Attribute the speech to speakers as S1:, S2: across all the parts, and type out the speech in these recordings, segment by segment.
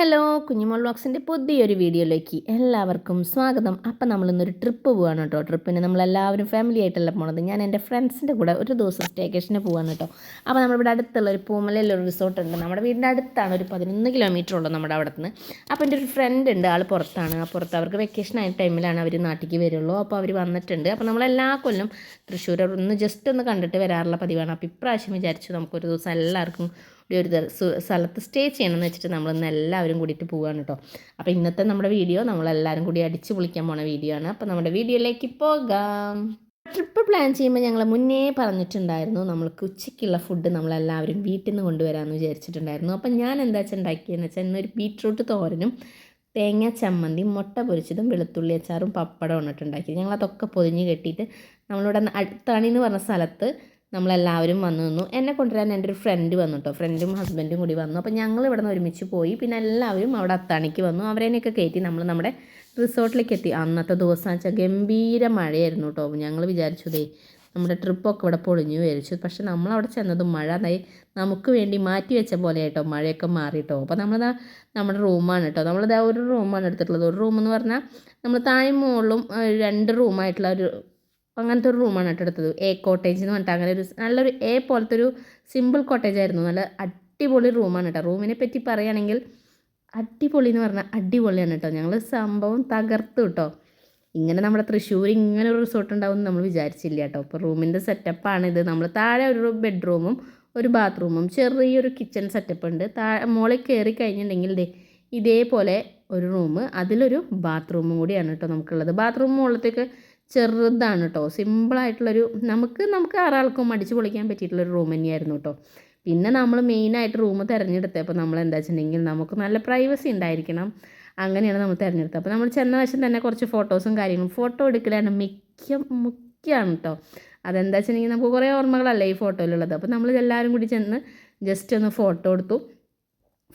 S1: Hello കുഞ്ഞുമോൾ വ്ളോഗ്സിൻ്റെ പുതിയൊരു വീഡിയോയിലേക്ക് എല്ലാവർക്കും സ്വാഗതം. അപ്പം നമ്മളിന്നൊരു ട്രിപ്പ് പോവാണ് കേട്ടോ. ട്രിപ്പിന് നമ്മളെല്ലാവരും ഫാമിലി ആയിട്ടല്ല പോണത്. ഞാൻ എൻ്റെ ഫ്രണ്ട്സിൻ്റെ കൂടെ ഒരു ദിവസം സ്റ്റേക്കേഷന് പോവാണ് കേട്ടോ. അപ്പോൾ നമ്മളിവിടെ അടുത്തുള്ള ഒരു പൂമലയിലൊരു റിസോർട്ട് ഉണ്ട്. നമ്മുടെ വീടിൻ്റെ അടുത്താണ്, ഒരു 11 കിലോമീറ്റർ ഉള്ളൂ നമ്മുടെ അവിടെ നിന്ന്. അപ്പോൾ എൻ്റെ ഒരു ഫ്രണ്ട് ഉണ്ട്, ആൾ പുറത്താണ്. ആ പുറത്ത് അവർക്ക് വെക്കേഷൻ ആയ ടൈമിലാണ് അവർ നാട്ടിലേക്ക് വരുള്ളൂ. അപ്പോൾ അവർ വന്നിട്ടുണ്ട്. അപ്പോൾ നമ്മളെല്ലാ കൊല്ലം തൃശ്ശൂർ ജസ്റ്റ് ഒന്ന് കണ്ടിട്ട് വരാറുള്ള പതിവാണ്. അപ്പോൾ ഇപ്രാവശ്യം വിചാരിച്ചു നമുക്കൊരു ദിവസം എല്ലാവർക്കും ഒരു സ്ഥലത്ത് സ്റ്റേ ചെയ്യണമെന്ന് വെച്ചിട്ട് നമ്മളിന്ന് എല്ലാവരും കൂടിയിട്ട് പോവുകയാണ് കേട്ടോ. അപ്പോൾ ഇന്നത്തെ നമ്മുടെ വീഡിയോ നമ്മളെല്ലാവരും കൂടി അടിച്ച് പൊളിക്കാൻ പോണ വീഡിയോ ആണ്. അപ്പോൾ നമ്മുടെ വീഡിയോയിലേക്ക് പോകാം. ട്രിപ്പ് പ്ലാൻ ചെയ്യുമ്പോൾ ഞങ്ങൾ മുന്നേ പറഞ്ഞിട്ടുണ്ടായിരുന്നു നമ്മൾക്ക് ഉച്ചയ്ക്കുള്ള ഫുഡ് നമ്മളെല്ലാവരും വീട്ടിൽ നിന്ന് കൊണ്ടുവരാമെന്ന് വിചാരിച്ചിട്ടുണ്ടായിരുന്നു. അപ്പം ഞാൻ എന്താ വെച്ചാൽ ഉണ്ടാക്കിയതെന്ന് വെച്ചാൽ ഇന്നൊരു ബീട്രൂട്ട് തോരനും തേങ്ങ ചമ്മന്തി മുട്ട പൊരിച്ചതും വെളുത്തുള്ളി അച്ചാറും പപ്പടം ഇട്ടുണ്ടാക്കി. ഞങ്ങളതൊക്കെ പൊതിഞ്ഞ് കെട്ടിയിട്ട് നമ്മളിവിടെ അടുത്താണി എന്ന് പറഞ്ഞ സ്ഥലത്ത് നമ്മളെല്ലാവരും വന്നു നിന്നു. എന്നെ കൊണ്ടുവരാൻ എൻ്റെ ഒരു ഫ്രണ്ട് വന്നു കേട്ടോ. ഫ്രണ്ടും ഹസ്ബൻഡും കൂടി വന്നു. അപ്പോൾ ഞങ്ങൾ ഇവിടെ നിന്ന് ഒരുമിച്ച് പോയി. പിന്നെ എല്ലാവരും അവിടെ അത്താണിക്ക് വന്നു. അവരെയൊക്കെ കയറ്റി നമ്മൾ നമ്മുടെ റിസോർട്ടിലേക്ക് എത്തി. അന്നത്തെ ദിവസം വെച്ചാൽ ഗംഭീര മഴയായിരുന്നു കേട്ടോ. ഞങ്ങൾ വിചാരിച്ചതേ നമ്മുടെ ട്രിപ്പൊക്കെ ഇവിടെ പൊളിഞ്ഞു വിചാരിച്ചു. പക്ഷേ നമ്മളവിടെ ചെന്നതും മഴ നമുക്ക് വേണ്ടി മാറ്റി വെച്ച പോലെ കേട്ടോ. മഴയൊക്കെ മാറി കേട്ടോ. അപ്പോൾ നമ്മുടെ റൂമാണ് കേട്ടോ. നമ്മളിതാ ഒരു റൂമാണ് എടുത്തിട്ടുള്ളത്. ഒരു റൂമെന്ന് പറഞ്ഞാൽ നമ്മൾ താഴെ മുകളിലും 2 റൂമായിട്ടുള്ള ഒരു അങ്ങനത്തെ ഒരു റൂമാണ് കേട്ടോ എടുത്തത്. കോട്ടേജ് എന്ന് പറഞ്ഞിട്ട് അങ്ങനെ ഒരു നല്ലൊരു പോലത്തെ ഒരു സിമ്പിൾ കോട്ടേജ് ആയിരുന്നു. നല്ല അടിപൊളി റൂമാണ് കേട്ടോ. റൂമിനെ പറ്റി പറയുകയാണെങ്കിൽ അടിപൊളി എന്ന് പറഞ്ഞാൽ അടിപൊളിയാണ് കേട്ടോ. ഞങ്ങൾ സംഭവം തകർത്തു കേട്ടോ. ഇങ്ങനെ നമ്മുടെ തൃശ്ശൂർ ഇങ്ങനെ ഒരു റിസോർട്ട് ഉണ്ടാവുമെന്ന് നമ്മൾ വിചാരിച്ചില്ല കേട്ടോ. അപ്പോൾ റൂമിൻ്റെ സെറ്റപ്പാണിത്. നമ്മൾ താഴെ ഒരു ബെഡ്റൂമും ഒരു ബാത്റൂമും ചെറിയൊരു കിച്ചൺ സെറ്റപ്പ് ഉണ്ട്. മുകളിൽ കയറി കഴിഞ്ഞിട്ടുണ്ടെങ്കിൽ ഇതേപോലെ ഒരു റൂം, അതിലൊരു ബാത്റൂമും കൂടിയാണ് കേട്ടോ നമുക്കുള്ളത്. ബാത്റൂം മുകളിലത്തേക്ക് ചെറുതാണ് കേട്ടോ. സിമ്പിളായിട്ടുള്ളൊരു നമുക്ക് 6 ആൾക്കും അടിച്ച് പൊളിക്കാൻ പറ്റിയിട്ടുള്ളൊരു റൂം തന്നെയായിരുന്നു കേട്ടോ. പിന്നെ നമ്മൾ മെയിനായിട്ട് റൂം തിരഞ്ഞെടുത്തപ്പോൾ നമ്മൾ എന്താ വെച്ചിട്ടുണ്ടെങ്കിൽ നമുക്ക് നല്ല പ്രൈവസി ഉണ്ടായിരിക്കണം, അങ്ങനെയാണ് നമ്മൾ തിരഞ്ഞെടുത്തത്. അപ്പോൾ നമ്മൾ ചെന്ന വശം തന്നെ കുറച്ച് ഫോട്ടോസും കാര്യങ്ങളും ഫോട്ടോ എടുക്കലാണ് മുഖ്യമാണ് കേട്ടോ. അതെന്താ വെച്ചിട്ടുണ്ടെങ്കിൽ നമുക്ക് കുറേ ഓർമ്മകളല്ലേ ഈ ഫോട്ടോയിലുള്ളത്. അപ്പോൾ നമ്മൾ എല്ലാവരും കൂടി ചെന്ന് ജസ്റ്റ് ഒന്ന് ഫോട്ടോ എടുത്തു.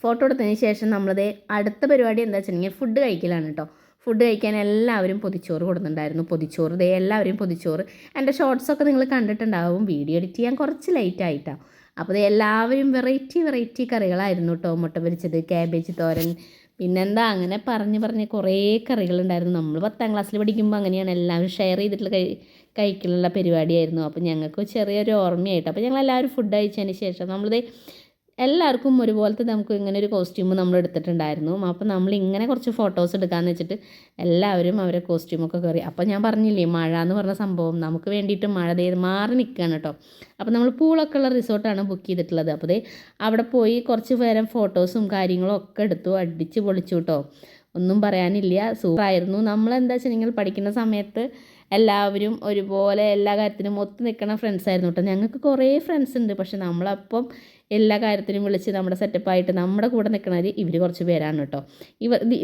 S1: ഫോട്ടോ എടുത്തതിന് ശേഷം നമ്മളത് അടുത്ത പരിപാടി എന്താ വെച്ചിട്ടുണ്ടെങ്കിൽ ഫുഡ് കഴിക്കലാണ് കേട്ടോ. ഫുഡ് കഴിക്കാൻ എല്ലാവരും പൊതിച്ചോറ് കൊടുക്കുന്നുണ്ടായിരുന്നു. എല്ലാവരും പൊതിച്ചോറ്. എൻ്റെ ഷോർട്സൊക്കെ നിങ്ങൾ കണ്ടിട്ടുണ്ടാവും. വീഡിയോ എഡിറ്റ് ചെയ്യാൻ കുറച്ച് ലേറ്റായിട്ടാണ്. അപ്പോൾ എല്ലാവരും വെറൈറ്റി കറികളായിരുന്നു കേട്ടോ. മുട്ട പൊരിച്ചത്, ക്യാബേജ് തോരൻ, പിന്നെന്താ അങ്ങനെ പറഞ്ഞ് കുറേ കറികളുണ്ടായിരുന്നു. നമ്മൾ 10ാം ക്ലാസ്സിൽ പഠിക്കുമ്പോൾ അങ്ങനെയാണ് എല്ലാവരും ഷെയർ ചെയ്തിട്ടുള്ള കഴിക്കലുള്ള പരിപാടിയായിരുന്നു. അപ്പോൾ ഞങ്ങൾക്ക് ചെറിയൊരു ഓർമ്മയായിട്ട് അപ്പോൾ ഞങ്ങളെല്ലാവരും ഫുഡ് കഴിച്ചതിന് ശേഷം എല്ലാവർക്കും ഒരുപോലത്തെ നമുക്ക് ഇങ്ങനെ ഒരു കോസ്റ്റ്യൂം നമ്മൾ എടുത്തിട്ടുണ്ടായിരുന്നു. അപ്പോൾ നമ്മളിങ്ങനെ കുറച്ച് ഫോട്ടോസ് എടുക്കാമെന്ന് വെച്ചിട്ട് എല്ലാവരും അവരെ കോസ്റ്റ്യൂമൊക്കെ കയറി. അപ്പോൾ ഞാൻ പറഞ്ഞില്ലേ മഴ എന്ന് പറഞ്ഞ സംഭവം നമുക്ക് വേണ്ടിയിട്ട് മഴ മാറി നിൽക്കുകയാണ് കേട്ടോ. അപ്പോൾ നമ്മൾ പൂളൊക്കെ ഉള്ള റിസോർട്ടാണ് ബുക്ക് ചെയ്തിട്ടുള്ളത്. അപ്പോൾ അവിടെ പോയി കുറച്ച് നേരം ഫോട്ടോസും കാര്യങ്ങളും ഒക്കെ എടുത്തു, അടിച്ച് പൊളിച്ചു കേട്ടോ. ഒന്നും പറയാനില്ല, സൂപ്പറായിരുന്നു. നമ്മളെന്താ വെച്ചിട്ടുണ്ടെങ്കിൽ പഠിക്കുന്ന സമയത്ത് എല്ലാവരും ഒരുപോലെ എല്ലാ കാര്യത്തിനും ഒത്തു നിൽക്കുന്ന ഫ്രണ്ട്സായിരുന്നു കേട്ടോ. ഞങ്ങൾക്ക് കുറേ ഫ്രണ്ട്സ് ഉണ്ട്. പക്ഷെ നമ്മളപ്പം എല്ലാ കാര്യത്തിനും വിളിച്ച് നമ്മുടെ സെറ്റപ്പായിട്ട് നമ്മുടെ കൂടെ നിൽക്കുന്നവർ ഇവർ കുറച്ച് പേരാണ് കേട്ടോ.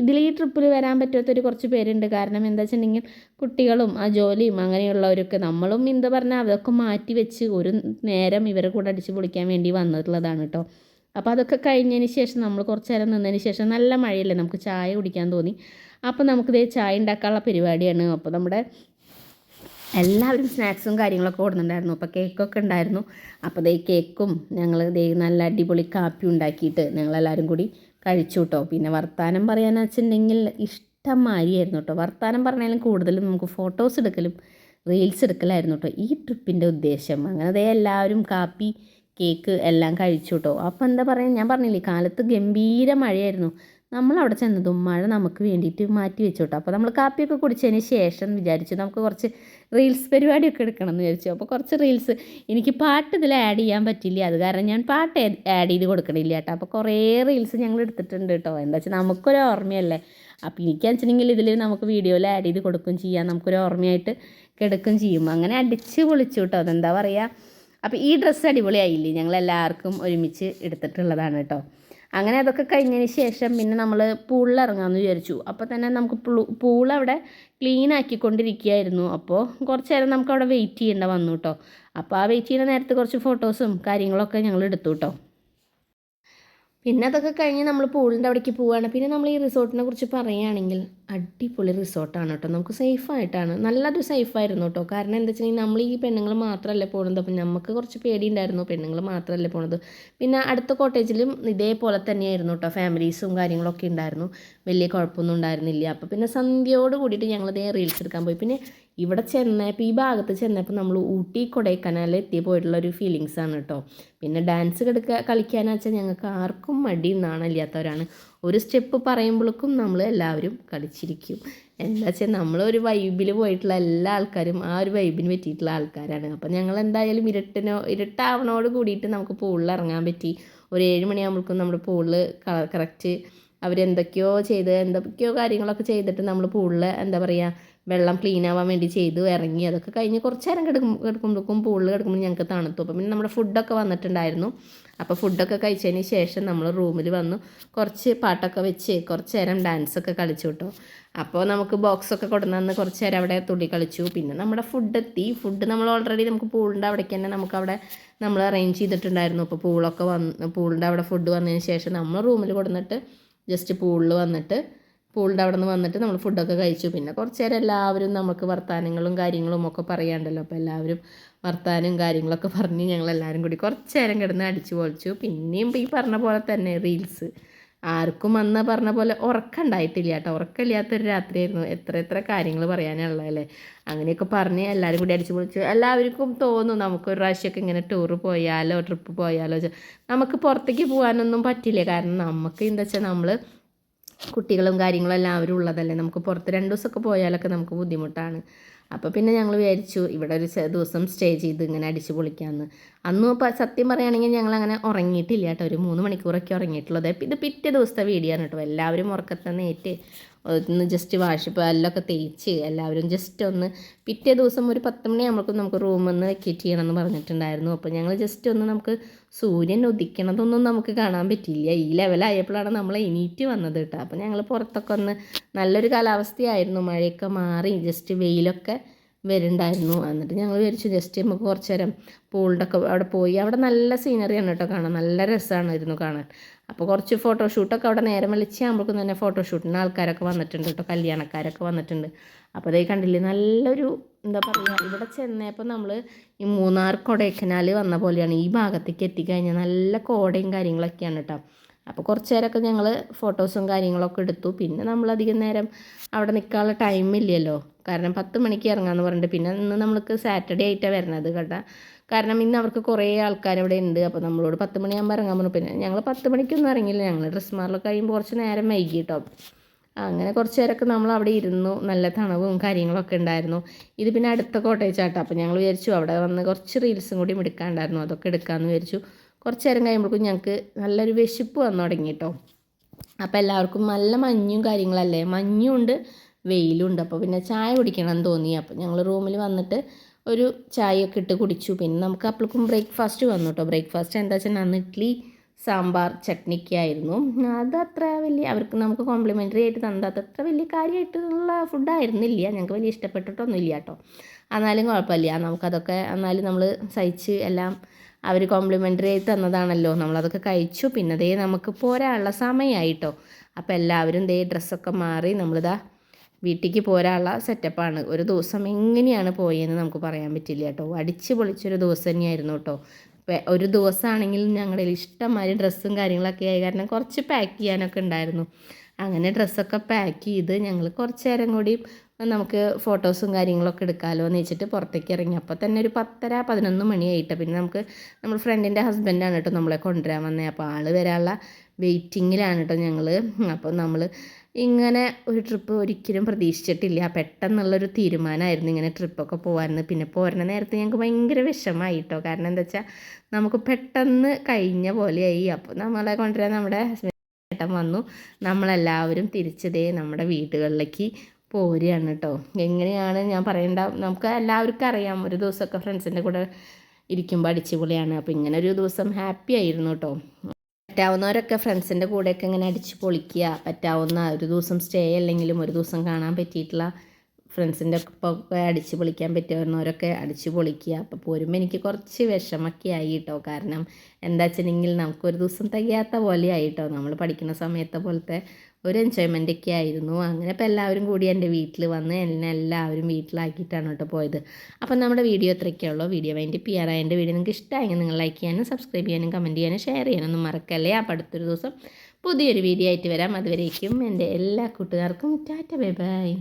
S1: ഇതിൽ ഈ ട്രിപ്പിൽ വരാൻ പറ്റാത്തൊരു കുറച്ച് പേരുണ്ട്. കാരണം എന്താ വെച്ചിട്ടുണ്ടെങ്കിൽ കുട്ടികളും ആ ജോലിയും അങ്ങനെയുള്ളവരൊക്കെ നമ്മളും എന്താ പറഞ്ഞാൽ അതൊക്കെ മാറ്റി വെച്ച് ഒരു നേരം ഇവരെ കൂടെ അടിച്ച് പൊളിക്കാൻ വേണ്ടി വന്നിട്ടുള്ളതാണ് കേട്ടോ. അപ്പോൾ അതൊക്കെ കഴിഞ്ഞതിന് ശേഷം നമ്മൾ കുറച്ച് നേരം നിന്നതിന് ശേഷം നല്ല മഴയല്ലേ, നമുക്ക് ചായ കുടിക്കാൻ തോന്നി. അപ്പോൾ നമുക്കിത് ചായ ഉണ്ടാക്കാനുള്ള പരിപാടിയാണ്. അപ്പോൾ നമ്മുടെ എല്ലാവരും സ്നാക്സും കാര്യങ്ങളൊക്കെ കൊടുക്കുന്നുണ്ടായിരുന്നു. അപ്പോൾ കേക്കൊക്കെ ഉണ്ടായിരുന്നു. അപ്പോൾ കേക്കും ഞങ്ങൾ നല്ല അടിപൊളി കാപ്പി ഉണ്ടാക്കിയിട്ട് ഞങ്ങളെല്ലാവരും കൂടി കഴിച്ചു കേട്ടോ. പിന്നെ വർത്തമാനം പറയാമെന്ന് വെച്ചിട്ടുണ്ടെങ്കിൽ ഇഷ്ടം മാതിരിയായിരുന്നു കേട്ടോ. വർത്തമാനം പറഞ്ഞാലും കൂടുതലും നമുക്ക് ഫോട്ടോസ് എടുക്കലും റീൽസ് എടുക്കലായിരുന്നു കേട്ടോ ഈ ട്രിപ്പിൻ്റെ ഉദ്ദേശം. അങ്ങനെ എല്ലാവരും കാപ്പി കേക്ക് എല്ലാം കഴിച്ചു കേട്ടോ. അപ്പോൾ എന്താ പറയുക, ഞാൻ പറഞ്ഞില്ലേ കാലത്ത് ഗംഭീര മഴയായിരുന്നു. നമ്മളവിടെ ചെന്നതും മഴ നമുക്ക് വേണ്ടിയിട്ട് മാറ്റി വെച്ചു കേട്ടോ. അപ്പോൾ നമ്മൾ കാപ്പിയൊക്കെ കുടിച്ചതിന് ശേഷം വിചാരിച്ചു നമുക്ക് കുറച്ച് റീൽസ് പരിപാടിയൊക്കെ എടുക്കണം എന്ന് വിചാരിച്ചു. അപ്പോൾ കുറച്ച് റീൽസ്, എനിക്ക് പാട്ട് ഇതിൽ ആഡ് ചെയ്യാൻ പറ്റില്ല, അത് കാരണം ഞാൻ പാട്ട് ആഡ് ചെയ്ത് കൊടുക്കണില്ല കേട്ടോ. അപ്പോൾ കുറേ റീൽസ് ഞങ്ങൾ എടുത്തിട്ടുണ്ട് കേട്ടോ. എന്താ വെച്ചാൽ നമുക്കൊരു ഓർമ്മയല്ലേ. അപ്പോൾ എനിക്കാന്ന് വെച്ചിട്ടുണ്ടെങ്കിൽ ഇതിൽ നമുക്ക് വീഡിയോയിൽ ആഡ് ചെയ്ത് കൊടുക്കുകയും ചെയ്യാം, നമുക്കൊരു ഓർമ്മയായിട്ട് കിടക്കുകയും ചെയ്യും. അങ്ങനെ അടിച്ച് പൊളിച്ചു കേട്ടോ. അതെന്താ പറയുക. അപ്പോൾ ഈ ഡ്രസ്സ് അടിപൊളിയായില്ലേ, ഞങ്ങളെല്ലാവർക്കും ഒരുമിച്ച് എടുത്തിട്ടുള്ളതാണ് കേട്ടോ. അങ്ങനെ അതൊക്കെ കഴിഞ്ഞതിന് ശേഷം പിന്നെ നമ്മൾ പൂളിൽ ഇറങ്ങാമെന്ന് വിചാരിച്ചു. അപ്പോൾ തന്നെ നമുക്ക് പൂളവിടെ ക്ലീൻ ആക്കിക്കൊണ്ടിരിക്കുകയായിരുന്നു. അപ്പോൾ കുറച്ച് നേരം നമുക്ക് അവിടെ വെയിറ്റ് ചെയ്യേണ്ട വന്നു കേട്ടോ. അപ്പോൾ ആ വെയിറ്റ് ചെയ്യുന്ന നേരത്ത് കുറച്ച് ഫോട്ടോസും കാര്യങ്ങളൊക്കെ ഞങ്ങൾ എടുത്തു കേട്ടോ. പിന്നെ അതൊക്കെ കഴിഞ്ഞ് നമ്മൾ പൂളിൻ്റെ അവിടേക്ക് പോവുകയാണ്. പിന്നെ നമ്മൾ ഈ റിസോർട്ടിനെ കുറിച്ച് പറയുകയാണെങ്കിൽ അടിപൊളി റിസോർട്ടാണ് കേട്ടോ. നമുക്ക് സേഫായിട്ടാണ്, നല്ലൊരു സേഫായിരുന്നു കേട്ടോ. കാരണം എന്താ വെച്ചിട്ടുണ്ടെങ്കിൽ നമ്മൾ ഈ പെണ്ണുങ്ങൾ മാത്രമല്ലേ പോകുന്നത്, അപ്പം നമുക്ക് കുറച്ച് പേടിയുണ്ടായിരുന്നു, പെണ്ണുങ്ങൾ മാത്രമല്ലേ പോകുന്നത്. പിന്നെ അടുത്ത കോട്ടേജിലും ഇതേപോലെ തന്നെയായിരുന്നു കേട്ടോ, ഫാമിലീസും കാര്യങ്ങളൊക്കെ ഉണ്ടായിരുന്നു, വലിയ കുഴപ്പമൊന്നും ഉണ്ടായിരുന്നില്ല. അപ്പോൾ പിന്നെ സന്ധ്യയോട് കൂടിയിട്ട് ഞങ്ങളിതേ റീൽസ് എടുക്കാൻ പോയി. പിന്നെ ഇവിടെ ചെന്നപ്പോൾ, ഈ ഭാഗത്ത് ചെന്നപ്പോൾ നമ്മൾ ഊട്ടി കൊടൈക്കനാൽ പോയിട്ടുള്ള ഒരു ഫീലിങ്സാണ് കേട്ടോ. പിന്നെ ഡാൻസ് കളിക്കാനെന്ന് വെച്ചാൽ ഞങ്ങൾക്ക് ആർക്കും മടി നാണില്ലാത്തവരാണ്. ഒരു സ്റ്റെപ്പ് പറയുമ്പോഴേക്കും നമ്മൾ എല്ലാവരും കളിച്ചിരിക്കും. എന്താ വെച്ചാൽ നമ്മളൊരു വൈബിൽ പോയിട്ടുള്ള എല്ലാ ആൾക്കാരും ആ ഒരു വൈബിന് പറ്റിയിട്ടുള്ള ആൾക്കാരാണ്. അപ്പം ഞങ്ങൾ എന്തായാലും ഇരുട്ടാവണോട് കൂടിയിട്ട് നമുക്ക് പൂളിൽ ഇറങ്ങാൻ പറ്റി. ഒരു 7 മണിയാകുമ്പോഴേക്കും നമ്മുടെ പൂളിൽ കറക്റ്റ് അവരെന്തൊക്കെയോ എന്തൊക്കെയോ കാര്യങ്ങളൊക്കെ ചെയ്തിട്ട് നമ്മൾ പൂളിൽ എന്താ പറയുക, വെള്ളം ക്ലീൻ ആവാൻ വേണ്ടി ചെയ്തു ഇറങ്ങി. അതൊക്കെ കഴിഞ്ഞ് കുറച്ച് നേരം കിടക്കുമ്പോഴേക്കും പൂളിൽ കിടക്കുമ്പോൾ ഞങ്ങൾക്ക് തണുത്തു. അപ്പം പിന്നെ നമ്മുടെ ഫുഡൊക്കെ വന്നിട്ടുണ്ടായിരുന്നു. അപ്പോൾ ഫുഡൊക്കെ കഴിച്ചതിന് ശേഷം നമ്മൾ റൂമിൽ വന്നു, കുറച്ച് പാട്ടൊക്കെ വെച്ച് കുറച്ച് നേരം ഡാൻസൊക്കെ കളിച്ചു കേട്ടോ. അപ്പോൾ നമുക്ക് ബോക്സൊക്കെ കൊണ്ടുവന്ന് കുറച്ച് നേരം അവിടെ തുള്ളി കളിച്ചു. പിന്നെ നമ്മുടെ ഫുഡ് എത്തി. ഫുഡ് നമ്മൾ ഓൾറെഡി നമുക്ക് പൂളിൻ്റെ അവിടേക്ക് തന്നെ നമുക്കവിടെ നമ്മൾ അറേഞ്ച് ചെയ്തിട്ടുണ്ടായിരുന്നു. അപ്പോൾ പൂളിൻ്റെ അവിടെ ഫുഡ് വന്നതിന് ശേഷം നമ്മൾ റൂമിൽ കൊടുന്നിട്ട് ജസ്റ്റ് പൂളിൻ്റെ അവിടെ നിന്ന് വന്നിട്ട് നമ്മൾ ഫുഡൊക്കെ കഴിച്ചു. പിന്നെ കുറച്ച് നേരം എല്ലാവരും നമുക്ക് വർത്തമാനങ്ങളും കാര്യങ്ങളും ഒക്കെ പറയാണ്ടല്ലോ. അപ്പോൾ എല്ലാവരും വർത്തമാനവും കാര്യങ്ങളൊക്കെ പറഞ്ഞ് ഞങ്ങളെല്ലാവരും കൂടി കുറച്ച് നേരം കിടന്ന് അടിച്ചു പൊളിച്ചു. പിന്നെയും ഈ പറഞ്ഞ പോലെ തന്നെ റീൽസ്, ആർക്കും അന്ന് പറഞ്ഞ പോലെ ഉറക്കമുണ്ടായിട്ടില്ല കേട്ടോ. ഉറക്കമില്ലാത്തൊരു രാത്രിയായിരുന്നു. എത്ര കാര്യങ്ങൾ പറയാനുള്ളതല്ലേ. അങ്ങനെയൊക്കെ പറഞ്ഞ് എല്ലാവരും കൂടി അടിച്ചു പൊളിച്ചു. എല്ലാവർക്കും തോന്നും നമുക്കൊരു പ്രാവശ്യമൊക്കെ ഇങ്ങനെ ടൂറ് പോയാലോ ട്രിപ്പ് പോയാലോ. നമുക്ക് പുറത്തേക്ക് പോകാനൊന്നും പറ്റില്ല, കാരണം നമുക്ക് എന്താ വെച്ചാൽ നമ്മൾ കുട്ടികളും കാര്യങ്ങളും എല്ലാവരും ഉള്ളതല്ലേ. നമുക്ക് പുറത്ത് 2 ദിവസമൊക്കെ പോയാലൊക്കെ നമുക്ക് ബുദ്ധിമുട്ടാണ്. അപ്പോൾ പിന്നെ ഞങ്ങൾ വിചാരിച്ചു ഇവിടെ ഒരു ദിവസം സ്റ്റേ ചെയ്ത് ഇങ്ങനെ അടിച്ച് പൊളിക്കാമെന്ന്. അന്നും ഇപ്പോൾ സത്യം പറയുകയാണെങ്കിൽ ഞങ്ങളങ്ങനെ ഉറങ്ങിയിട്ടില്ല കേട്ടോ. ഒരു 3 മണിക്കൂറൊക്കെ ഉറങ്ങിയിട്ടുള്ളത്. ഇത് പിറ്റേ ദിവസത്തെ വീഡിയോ ആണ് കേട്ടോ. എല്ലാവരും ഉറക്കത്തെ നേറ്റ് ഒന്ന് ജസ്റ്റ് പല്ലൊക്കെ തേച്ച് എല്ലാവരും ജസ്റ്റ് ഒന്ന് പിറ്റേ ദിവസം ഒരു 10 മണിയാകുമ്പോഴേക്കും നമുക്ക് റൂമിൽ നിന്ന് വെക്കേറ്റ് ചെയ്യണമെന്ന് പറഞ്ഞിട്ടുണ്ടായിരുന്നു. അപ്പോൾ ഞങ്ങൾ ജസ്റ്റ് ഒന്ന് നമുക്ക് സൂര്യൻ ഉദിക്കണതൊന്നും നമുക്ക് കാണാൻ പറ്റില്ല. ഈ ലെവലായപ്പോഴാണ് നമ്മൾ എണീറ്റ് വന്നത് കേട്ടോ. അപ്പോൾ ഞങ്ങൾ പുറത്തൊക്കെ ഒന്ന് നല്ലൊരു കാലാവസ്ഥയായിരുന്നു, മഴയൊക്കെ മാറി ജസ്റ്റ് വെയിലൊക്കെ വരുന്നുണ്ടായിരുന്നു. എന്നിട്ട് ഞങ്ങൾ വിചാരിച്ചു ജസ്റ്റ് നമുക്ക് കുറച്ച് നേരം പൂളിൻ്റെ ഒക്കെ അവിടെ പോയി. അവിടെ നല്ല സീനറിയാണ് കേട്ടോ കാണാൻ, നല്ല രസമായിരുന്നു കാണാൻ. അപ്പോൾ കുറച്ച് ഫോട്ടോഷൂട്ടൊക്കെ അവിടെ നേരം വെളിച്ചാകുമ്പോഴേക്കും തന്നെ ഫോട്ടോഷൂട്ടിന് ആൾക്കാരൊക്കെ വന്നിട്ടുണ്ട് കേട്ടോ, കല്യാണക്കാരൊക്കെ വന്നിട്ടുണ്ട്. അപ്പോൾ അതേ കണ്ടില്ലേ, നല്ലൊരു എന്താ പറയുക, ഇവിടെ ചെന്നപ്പോൾ നമ്മൾ ഈ മൂന്നാർ കൊടൈക്കനാൽ വന്ന പോലെയാണ്. ഈ ഭാഗത്തേക്ക് എത്തിക്കഴിഞ്ഞാൽ നല്ല കോടയും കാര്യങ്ങളൊക്കെയാണ് കേട്ടോ. അപ്പോൾ കുറച്ച് നേരമൊക്കെ ഞങ്ങൾ ഫോട്ടോസും കാര്യങ്ങളൊക്കെ എടുത്തു. പിന്നെ നമ്മളധികം നേരം അവിടെ നിൽക്കാനുള്ള ടൈമില്ലല്ലോ, കാരണം 10 മണിക്ക് ഇറങ്ങാമെന്ന് പറഞ്ഞിട്ട്. പിന്നെ ഇന്ന് നമ്മൾക്ക് സാറ്റർഡേ ആയിട്ടാണ് വരുന്നത് കേട്ടോ, കാരണം ഇന്ന് അവർക്ക് കുറേ ആൾക്കാർ അവിടെ ഉണ്ട്. അപ്പോൾ നമ്മളോട് 10 മണിയാകുമ്പോൾ ഇറങ്ങാൻ പറഞ്ഞു. പിന്നെ ഞങ്ങൾ 10 മണിക്കൊന്നും ഇറങ്ങിയില്ല, ഞങ്ങൾ ഡ്രസ് മാറിലൊക്കെ കഴിയുമ്പോൾ കുറച്ച് നേരം വൈകി കേട്ടോ. അങ്ങനെ കുറച്ച് നേരമൊക്കെ നമ്മൾ അവിടെ ഇരുന്നു, നല്ല തണവും കാര്യങ്ങളൊക്കെ ഉണ്ടായിരുന്നു. ഇത് പിന്നെ അടുത്ത കോട്ടേജാട്ടോ. അപ്പോൾ ഞങ്ങൾ വിചാരിച്ചു അവിടെ വന്ന് കുറച്ച് റീൽസും കൂടി എടുക്കാണ്ടായിരുന്നു, അതൊക്കെ എടുക്കാമെന്ന് വിചാരിച്ചു. കുറച്ച് നേരം കഴിയുമ്പോഴേക്കും ഞങ്ങൾക്ക് നല്ലൊരു വിശപ്പ് വന്നു തുടങ്ങി കേട്ടോ. അപ്പോൾ എല്ലാവർക്കും നല്ല മഞ്ഞും കാര്യങ്ങളല്ലേ, മഞ്ഞുണ്ട് വെയിലുണ്ട്. അപ്പോൾ പിന്നെ ചായ കുടിക്കണം എന്ന് തോന്നി. അപ്പോൾ ഞങ്ങൾ റൂമിൽ വന്നിട്ട് ഒരു ചായയൊക്കെ ഇട്ട് കുടിച്ചു. പിന്നെ നമുക്ക് അപ്പോഴേക്കും ബ്രേക്ക്ഫാസ്റ്റ് വന്നു കേട്ടോ. ബ്രേക്ക്ഫാസ്റ്റ് എന്താ വെച്ചാൽ അന്ന് ഇഡ്ഡലി സാമ്പാർ ചട്നിക്ക് ആയിരുന്നു. അത് അത്ര വലിയ അവർക്ക് നമുക്ക് കോംപ്ലിമെൻ്ററി ആയിട്ട് തന്നത് അത്ര വലിയ കാര്യമായിട്ടുള്ള ഫുഡായിരുന്നില്ല, ഞങ്ങൾക്ക് വലിയ ഇഷ്ടപ്പെട്ടിട്ടൊന്നുമില്ല കേട്ടോ. എന്നാലും കുഴപ്പമില്ല, നമുക്കതൊക്കെ എന്നാലും നമ്മൾ സഹിച്ച് എല്ലാം അവർ കോംപ്ലിമെൻ്ററി ആയി തന്നതാണല്ലോ, നമ്മളതൊക്കെ കഴിച്ചു. പിന്നെ ദേ നമുക്ക് പോരാനുള്ള സമയമായിട്ടോ. അപ്പോൾ എല്ലാവരും ദേ ഡ്രസ്സൊക്കെ മാറി നമ്മളിതാ വീട്ടിലേക്ക് പോരാനുള്ള സെറ്റപ്പാണ്. ഒരു ദിവസം എങ്ങനെയാണ് പോയതെന്ന് നമുക്ക് പറയാൻ പറ്റില്ല കേട്ടോ. അടിച്ച് പൊളിച്ചൊരു ദിവസം തന്നെയായിരുന്നു കേട്ടോ. ഒരു ദിവസമാണെങ്കിൽ ഞങ്ങളുടെ ഇഷ്ടംമാതിരി ഡ്രസ്സും കാര്യങ്ങളൊക്കെ ആയി, കാരണം കുറച്ച് പാക്ക് ചെയ്യാനൊക്കെ ഉണ്ടായിരുന്നു. അങ്ങനെ ഡ്രസ്സൊക്കെ പാക്ക് ചെയ്ത് ഞങ്ങൾ കുറച്ച് നേരം കൂടി നമുക്ക് ഫോട്ടോസും കാര്യങ്ങളൊക്കെ എടുക്കാമല്ലോ എന്ന് വെച്ചിട്ട് പുറത്തേക്ക് ഇറങ്ങി. അപ്പോൾ തന്നെ ഒരു 10:30-11 മണിയായിട്ട്. പിന്നെ നമ്മൾ ഫ്രണ്ടിൻ്റെ ഹസ്ബൻഡാണ് കേട്ടോ നമ്മളെ കൊണ്ടുവരാൻ വന്നത്. അപ്പോൾ ആൾ വരാനുള്ള വെയിറ്റിങ്ങിലാണ് കേട്ടോ ഞങ്ങൾ. അപ്പോൾ നമ്മൾ ഇങ്ങനെ ഒരു ട്രിപ്പ് ഒരിക്കലും പ്രതീക്ഷിച്ചിട്ടില്ല, പെട്ടെന്നുള്ളൊരു തീരുമാനമായിരുന്നു ഇങ്ങനെ ട്രിപ്പൊക്കെ പോകാമെന്ന്. പിന്നെ പോരുന്ന നേരത്തെ ഞങ്ങൾക്ക് ഭയങ്കര വിഷമമായി കേട്ടോ, കാരണം എന്താ വെച്ചാൽ നമുക്ക് പെട്ടെന്ന് കഴിഞ്ഞ പോലെയായി. അപ്പോൾ നമ്മളെ കൊണ്ടുവരാൻ നമ്മുടെ ഏട്ടൻ വന്നു, നമ്മളെല്ലാവരും തിരിച്ചതേ നമ്മുടെ വീടുകളിലേക്ക് പോരുകയാണ് കേട്ടോ. എങ്ങനെയാണ് ഞാൻ പറയേണ്ട, നമുക്ക് എല്ലാവർക്കും അറിയാം ഒരു ദിവസമൊക്കെ ഫ്രണ്ട്സിൻ്റെ കൂടെ ഇരിക്കുമ്പോൾ അടിച്ചുപൊളിയാണ്. അപ്പോൾ ഇങ്ങനെ ഒരു ദിവസം ഹാപ്പി ആയിരുന്നു കേട്ടോ. പറ്റാവുന്നവരൊക്കെ ഫ്രണ്ട്സിൻ്റെ കൂടെയൊക്കെ ഇങ്ങനെ അടിച്ച് പൊളിക്കുക, പറ്റാവുന്ന ഒരു ദിവസം സ്റ്റേ അല്ലെങ്കിലും ഒരു ദിവസം കാണാൻ പറ്റിയിട്ടുള്ള ഫ്രണ്ട്സിൻ്റെ ഒപ്പം അടിച്ച് പൊളിക്കാൻ പറ്റുന്നവരൊക്കെ അടിച്ച് പൊളിക്കുക. അപ്പോൾ പോരുമ്പോൾ എനിക്ക് കുറച്ച് വിഷമൊക്കെ ആയി കേട്ടോ. കാരണം എന്താ വെച്ചിട്ടുണ്ടെങ്കിൽ നമുക്കൊരു ദിവസം തികയാത്ത പോലെ ആയി കേട്ടോ. നമ്മൾ പഠിക്കുന്ന സമയത്തെ പോലത്തെ ഒരു എൻജോയ്മെൻറ്റൊക്കെ ആയിരുന്നു. അങ്ങനെ ഇപ്പോൾ എല്ലാവരും കൂടി എൻ്റെ വീട്ടിൽ വന്ന് എന്നെ എല്ലാവരും വീട്ടിലാക്കിയിട്ടാണ് കേട്ടോ പോയത്. അപ്പോൾ നമ്മുടെ വീഡിയോ ഇത്രയൊക്കെ ഉള്ളൂ. വീഡിയോ വേണ്ടി എൻ്റെ വീഡിയോ നിങ്ങൾക്ക് ഇഷ്ടമായെങ്കിൽ നിങ്ങൾ ലൈക്ക് ചെയ്യാനും സബ്സ്ക്രൈബ് ചെയ്യാനും കമൻറ്റ് ചെയ്യാനും ഷെയർ ചെയ്യാനൊന്നും മറക്കല്ലേ. അപ്പോൾ അടുത്തൊരു ദിവസം പുതിയൊരു വീഡിയോ ആയിട്ട് വരാം. അതുവരേക്കും എൻ്റെ എല്ലാ കൂട്ടുകാർക്കും ടാറ്റ ബൈ ബൈ.